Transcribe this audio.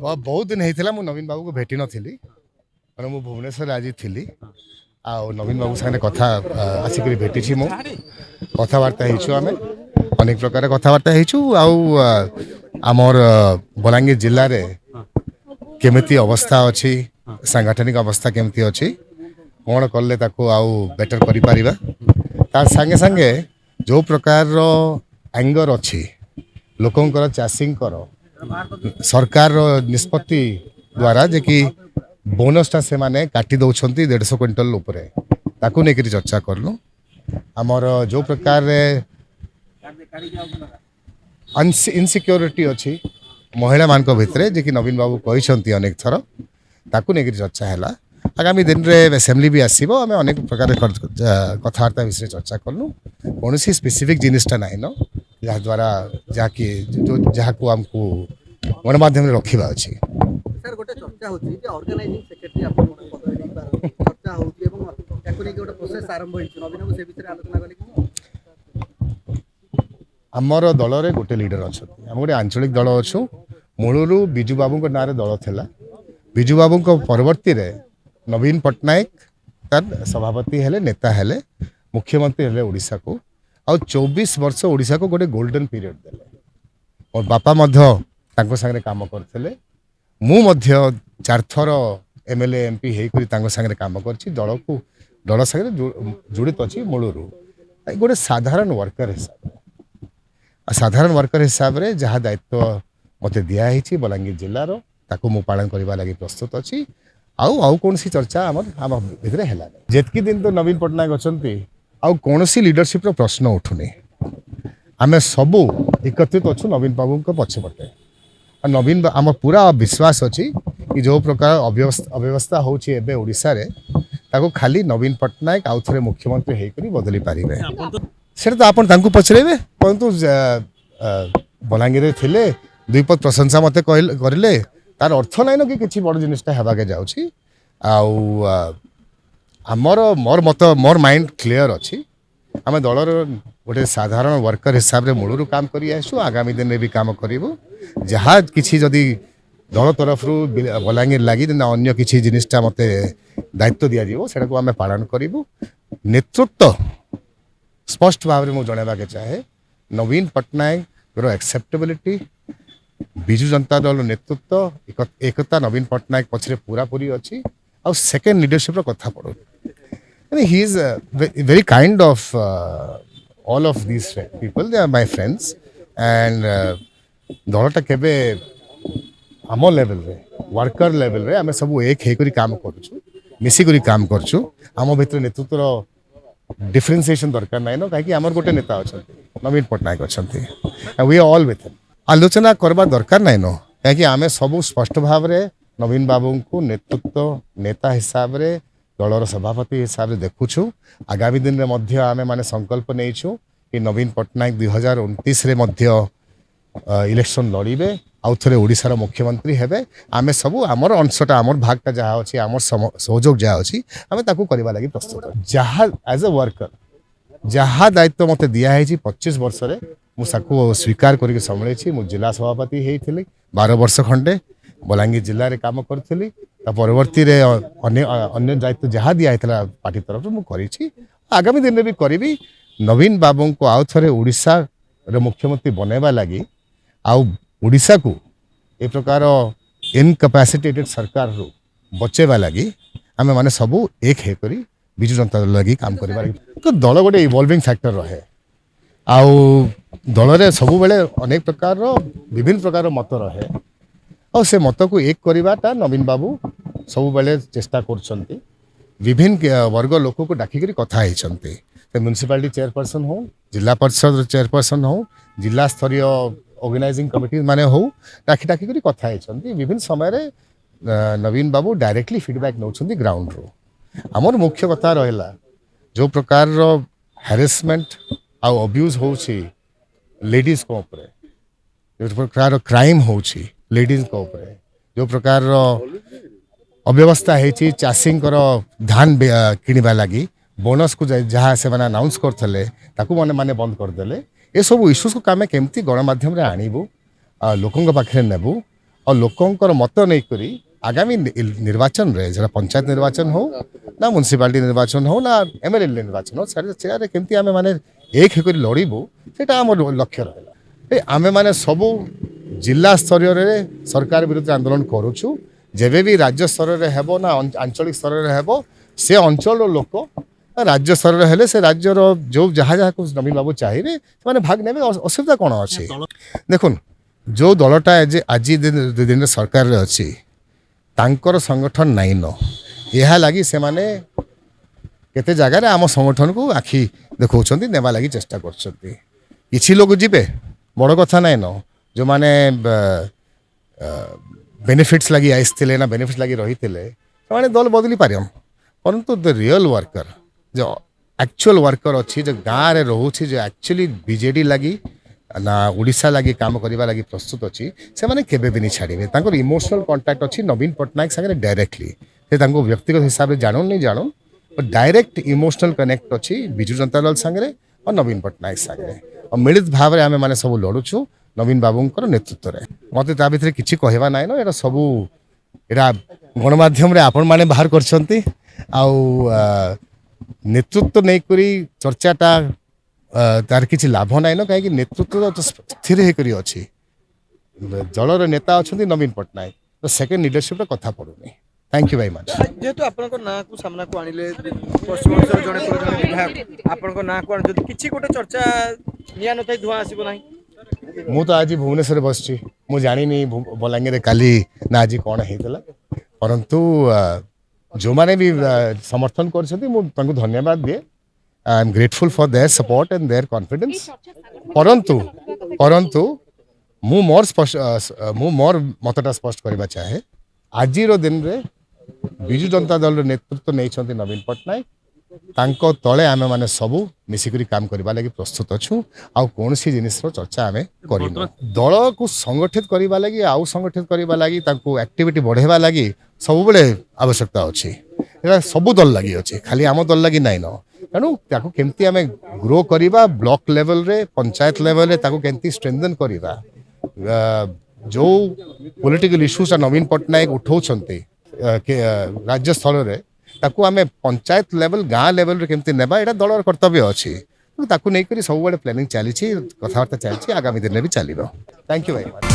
बहुत दिन होता मु नवीन बाबू को भेटी नी मु भुवनेश्वर आज थी आ नवीन बाबू सामने कथा आसिक भेटी मु कथबार्ता आम अनेक प्रकार कथबार्ता आमर बलांगीर जिले में केमिति अवस्था अच्छी सांगठनिक अवस्था केमिति अच्छी कौन कले आउ बेटर करिपारिबा तार संगे संगे जो प्रकार एंगर अच्छी लोकंकर चाषींकर सरकार निष्पत्ति द्वारा जे कि बोनसटा से माने काटी दौरान 150 क्विंटल उपरे ताकू लेकर चर्चा करलु आमर जो प्रकार इनसिक्योरिटी अच्छी महिला मान भितर जे कि नवीन बाबू कहते अनेक थर ताकू लेकर चर्चा है आगामी दिन में असेंबली भी आसो आम अनेक प्रकार कथबार्ता विषय चर्चा कलु कौन स्पेसिफिक जिनटा ना न जहाद्वारा जहाँकि जो जहाँ को आमको गणमाध्यम रखा अच्छी सर गोटे चर्चा होची जे ऑर्गेनाइजिंग सेक्रेटरी आपण पद नहीं चर्चा होची एवं याको नै गोटे प्रोसेस आरंभ होई नवीन से विषय आलोचना कले आमर दल रे गोटे लीडर अच्छा आम गोटे आंचलिक दल अच्छु मूलरू बिजू बाबू ना दल थिला बिजू बाबू परवर्ती रे नवीन पट्टनायक तार सभापति हेले नेता हेले मुख्यमंत्री हेले ओडिशा को आ 24 वर्ष ओडिशा को गोटे गोल्डन पीरियड देले और बापा मध्य तांको संगे काम करथिले मु मध्य 4 थर एमएलए एमपी हेकरी तांको संगे काम करछि दल को दल संगे जुड़ित अछि मूलरू गोटे साधारण वर्कर हिसाब रे जहाँ दायित्व मते दिया हिछि बलांगीर जिल्लार ताको मु पालन करबा लागि प्रस्तुत अछि आउ कौन सी चर्चा आम भितर है जेतकी दिन तो नवीन पट्टनायक अच्छी आउ कौन सी लीडरशिप प्रश्न उठुनी आम सबू एकत्रित अच्छु नवीन बाबू पछपटे नवीन आम पूरा विश्वास अच्छी कि जो प्रकार अव्यवस्था होची एबे ओडिशा रे ताको खाली नवीन पट्टनायक आउ थे मुख्यमंत्री हेकरी बदली पारिबे सेटा तो आपन तांको पचरेबे परंतु बलांगीर थिले दुईपद प्रशंसा मते करिले तार अर्थ नाइन कि किसी बड़ जिनटा हेबाके जाउछि आउ आमर मोर मत मोर माइंड क्लियर अच्छी आम दलर गोटे साधारण वर्कर हिसाब रे मूलरू काम करी आसु आगामी दिन में भी काम करूँ जहाँ किसी जदि दल तरफ बलांगीर लगी अन्य किसी जिनटा मत दायित्व दिज्व से आम पालन करूँ नेतृत्व स्पष्ट भाव में मुझे जनवाके चाहे नवीन पट्टनायक एक्सेप्टेबिलिटी बिजु जनता दल नेतृत्व एकता नवीन पट्टनायक पछरे पूरा पूरी अच्छी और सेकेंड लीडरशिप कथा पड़ो he is very kind of all of this people they are my friends and दलटा केबे आम लेवल रे वर्कर लेवल रे आमे सब एक हेकरी काम करूछु मिसी करी काम करछु आम भितर नेतृत्व डिफरेंशिएशन दरकार नाइन न कहीं आमर गोटे नेता अच्छा नवीन पट्टनायक अच्छा वी ऑल विथ हिम आलोचना करबा दरकार नाइन न कहीं आमे सब स्पष्ट भाव रे नवीन बाबू को नेतृत्व नेता हिसाब रे दलर सभापति हिसाब से देखुछु आगामी दिन में मध्य आमे माने संकल्प नहींछु कि नवीन पट्टनायक 2029 रे मध्य इलेक्शन लड़िबे आउ थे ओडिशार मुख्यमंत्री हेबे आमे सब आमर अंशटा आमर भागटा जहाँ अच्छी आमर सहयोग जहाँ अच्छी आमे ताकू करबा लागि प्रस्तुत जहाँ एज ए वर्कर जहाँ दायित्व मते दिया है 25 वर्ष रे मुझको स्वीकार करके संभाई मु जिला सभापति होती 12 वर्ष खंडे बलांगीर जिले में काम करी परवर्ती अन्य दायित्व जहाँ दिखाई पार्टी तरफ मुझे आगामी दिन में भी करी नवीन बाबू को आउ थे ओडिशा मुख्यमंत्री बनैबा लगी ओडिशा को ए प्रकार इनकैपेसिटेटेड सरकार रू बचेबा लगी आमे माने सबू एक है करी बिजु जनता दल लगी काम करबा तो दल गोटे इवॉल्विंग फैक्टर रहे आउ दल रे सब बेले अनेक प्रकार विभिन्न प्रकार मत रहे और से मत को एक करवाटा नवीन बाबू सब बेले चेष्टा कर विभिन्न वर्ग लोक को डाकिक कथा होती म्यूनिसिपालिटी चेयरपर्सन हो जिला परिषद चेयरपर्सन हो जिला स्तरीय ऑर्गेनाइजिंग कमिटी माने हो डाकी कथा होती विभिन्न समय नवीन बाबू डायरेक्टली फीडबैक नौ ग्राउंड रो आमर मुख्य कथा रहा जो प्रकार हैरेसमेंट आउ अब्यूज होची लेडीज को ऊपर जो प्रकार क्राइम होची लेडीज को ऊपर जो प्रकार अव्यवस्था है चाषी धान किणवा लगी बोनस को जहाँ से अनाउंस करते मैंने माने बंद करदे ये सब इश्यूज को आम केमती गणमाध्यम आणबू लोकों पाखे नेबू ଆଉ ଲୋକଙ୍କର ମତ ନେଇକରି ଆଗାମୀ ନିର୍ବାଚନ ରେ ଯେଟା ପଞ୍ଚାୟତ ନିର୍ବାଚନ ହଉ ନା ମ୍ୟୁନିସିପାଲିଟି ନିର୍ବାଚନ ହଉ ନା ଏମଏଲଏ ନିର୍ବାଚନ ହଉ ସେଠାରେ କେମିତି ଆମେ ମାନେ ଏକ ହେଇକରି ଲଢ଼ିବୁ ସେଇଟା ଆମର ଲକ୍ଷ୍ୟ ରହିଲା ଆମେ ମାନେ ସବୁ ଜିଲ୍ଲା ସ୍ତରରେ ସରକାର ବିରୁଦ୍ଧରେ ଆନ୍ଦୋଳନ କରୁଛୁ ଯେବେ ବି ରାଜ୍ୟ ସ୍ତରରେ ହେବ ନା ଆଞ୍ଚଳିକ ସ୍ତରରେ ହେବ ସେ ଅଞ୍ଚଳର ଲୋକ ରାଜ୍ୟ ସ୍ତରରେ ହେଲେ ସେ ରାଜ୍ୟର ଯେଉଁ ଯାହା ଯାହାକୁ ନବୀନ ବାବୁ ଚାହିଁବେ ସେମାନେ ଭାଗ ନେବେ ଅସୁବିଧା କ'ଣ ଅଛି ଦେଖୁନ ଯେଉଁ ଦଳଟା ଆଜି ଦୁଇ ଦିନରେ ସରକାରରେ ଅଛି ତାଙ୍କର ସଂଗଠନ ନାଇଁ ନ ଏହା ଲାଗି ସେମାନେ କେତେ ଜାଗାରେ ଆମ ସଂଗଠନକୁ ଆଖି ଦେଖାଉଛନ୍ତି ନେବା ଲାଗି ଚେଷ୍ଟା କରୁଛନ୍ତି କିଛି ଲୋକ ଯିବେ ବଡ଼ କଥା ନାଇଁ ନ ଯେଉଁମାନେ ବେନିଫିଟ୍ସ ଲାଗି ଆସିଥିଲେ ନା ବେନିଫିଟ୍ସ ଲାଗି ରହିଥିଲେ ସେମାନେ ଦଳ ବଦଳି ପାରିବେ परंतु द रियल वर्कर जो एक्चुअल वर्कर अच्छी जो गाँव में रोचे जो एक्चुअली बीजेडी लगी ना ओडिशा लगी काम करने लगी प्रस्तुत अच्छी से मैंने केबे भी नहीं छाड़े तांकर इमोशनल कांटेक्ट अच्छी नवीन पट्टनायक सागे डायरेक्टली से व्यक्तिगत हिसाब से जानून नहीं जानून डायरेक्ट इमोशनल कनेक्ट अच्छी बिजु जनता दल सागे और नवीन पट्टनायक सागे और मिलित भाव में आम मैंने सब लड़ुचु नवीन बाबूंकर नेतृत्व में मत ता भर कि कहवा ना यहाँ सबू यहाँ गणमाध्यम आपण मैंने बाहर कर नेतृत्व नहीं करी चर्चाटा तार किसी लाभ ना न कहीं नेतृत्व तो स्थिर होकर अच्छी दलर नेता अच्छा नवीन पट्टनायक तो सेकेंड लिडरशिप कथा पड़ूनी थैंक यू वेरी मच जेहेतु आपन ना को सामना को आनिले पश्चिम ओडिशा जने विधायक आपन ना को जदि किछि गोटे चर्चा निया नथाई धुआ आसीबो नाही मु तो आज भुवनेश्वर बसची मु जानी नहीं बलांगीर काली ना आज कौन होता परंतु जो मैंने भी समर्थन कर धन्यवाद दिए I am grateful for their support and there confidence परंतु परंतु मु मोर मतटा स्पष्ट करबा चाहे आजिर दिन रे बिजु जनता दल नेतृत्व नहीं नवीन पट्टनायक तांको तले आमे माने सबू मिसिकरी काम करबा लगी प्रस्तुत अछु आउ कोनसी जिनिस रो चर्चा आमे करिनो दल को संगठित करबा लगी आउ संगठित करबा लगी तांको एक्टिविटी बढ़ेबा लगी सब बेले आवश्यकता अछि एरा सबू दल लगी अछि खाली आम दल लगी नाइन तेणु ताको केमती आमे ग्रो करबा ब्लॉक लेवल रे पंचायत लेवल रे ताको केमती स्ट्रेंथन करबा जो पॉलिटिकल इश्यूज नवीन पट्टनायक उठाउछन्ते राज्य स्तर रे ताकू आमे पंचायत लेवल गाँ लेवल रे केमती नेबा एटा दलर कर्तव्य अछि ताकू नै करी सब बड़े प्लानिंग चली कथबार्ता चलछि आगामी दिन में भी चलिबो थैंक यू वेरी मच।